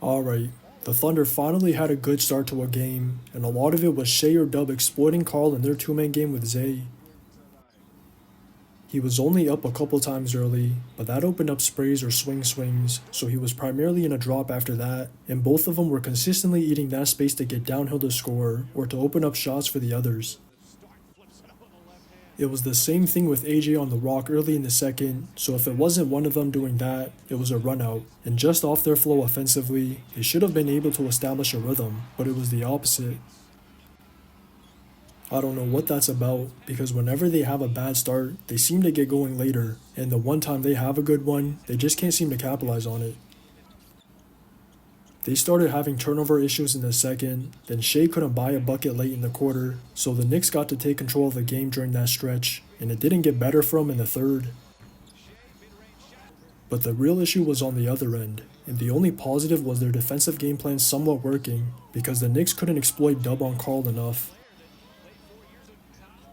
Alright, the Thunder finally had a good start to a game, and a lot of it was Shea or Dub exploiting Carl in their two-man game with Zay. He was only up a couple times early, but that opened up sprays or swings, so he was primarily in a drop after that, and both of them were consistently eating that space to get downhill to score or to open up shots for the others. It was the same thing with AJ on the rock early in the second, so if it wasn't one of them doing that, it was a run out, and just off their flow offensively, they should have been able to establish a rhythm, but it was the opposite. I don't know what that's about, because whenever they have a bad start, they seem to get going later, and the one time they have a good one, they just can't seem to capitalize on it. They started having turnover issues in the second, then Shea couldn't buy a bucket late in the quarter, so the Knicks got to take control of the game during that stretch, and it didn't get better for them in the third. But the real issue was on the other end, and the only positive was their defensive game plan somewhat working, because the Knicks couldn't exploit Dub on Carl enough.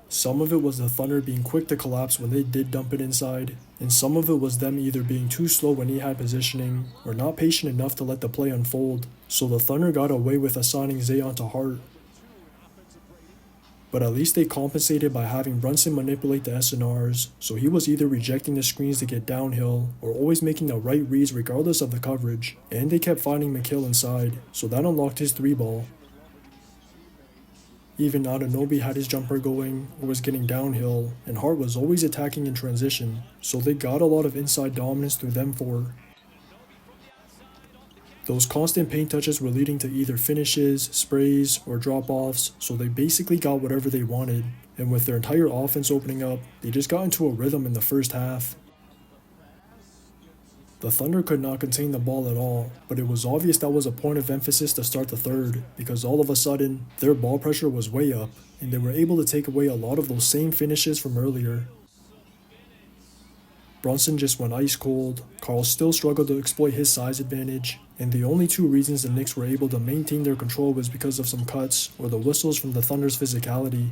Some of it was the Thunder being quick to collapse when they did dump it inside, and some of it was them either being too slow when he had positioning, or not patient enough to let the play unfold, so the Thunder got away with assigning Zay onto Hart. But at least they compensated by having Brunson manipulate the SNRs, so he was either rejecting the screens to get downhill, or always making the right reads regardless of the coverage, and they kept finding McHale inside, so that unlocked his 3-ball. Even Anunoby had his jumper going, or was getting downhill, and Hart was always attacking in transition, so they got a lot of inside dominance through them four. Those constant paint touches were leading to either finishes, sprays, or drop-offs, so they basically got whatever they wanted, and with their entire offense opening up, they just got into a rhythm in the first half. The Thunder could not contain the ball at all, but it was obvious that was a point of emphasis to start the third, because all of a sudden, their ball pressure was way up, and they were able to take away a lot of those same finishes from earlier. Brunson just went ice cold, Carl still struggled to exploit his size advantage, and the only two reasons the Knicks were able to maintain their control was because of some cuts or the whistles from the Thunder's physicality.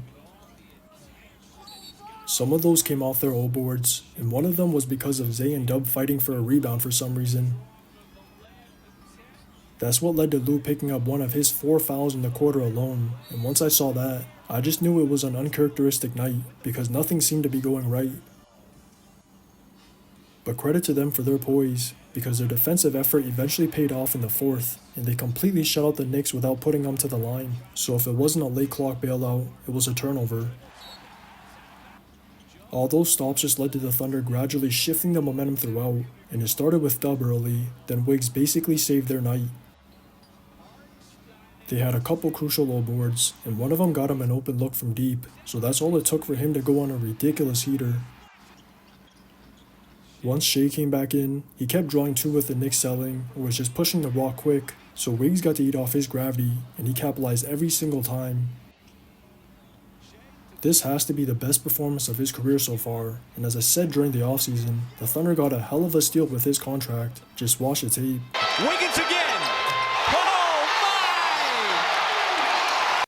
Some of those came off their O boards, and one of them was because of Zay and Dub fighting for a rebound for some reason. That's what led to Lou picking up one of his 4 fouls in the quarter alone, and once I saw that, I just knew it was an uncharacteristic night, because nothing seemed to be going right. But credit to them for their poise, because their defensive effort eventually paid off in the fourth, and they completely shut out the Knicks without putting them to the line, so if it wasn't a late clock bailout, it was a turnover. All those stops just led to the Thunder gradually shifting the momentum throughout, and it started with Dub early, then Wiggs basically saved their night. They had a couple crucial low boards, and one of them got him an open look from deep, so that's all it took for him to go on a ridiculous heater. Once Shea came back in, he kept drawing two with the Knicks selling, or was just pushing the rock quick, so Wiggs got to eat off his gravity, and he capitalized every single time. This has to be the best performance of his career so far, and as I said during the offseason, the Thunder got a hell of a steal with his contract. Just watch the tape. Wiggins again.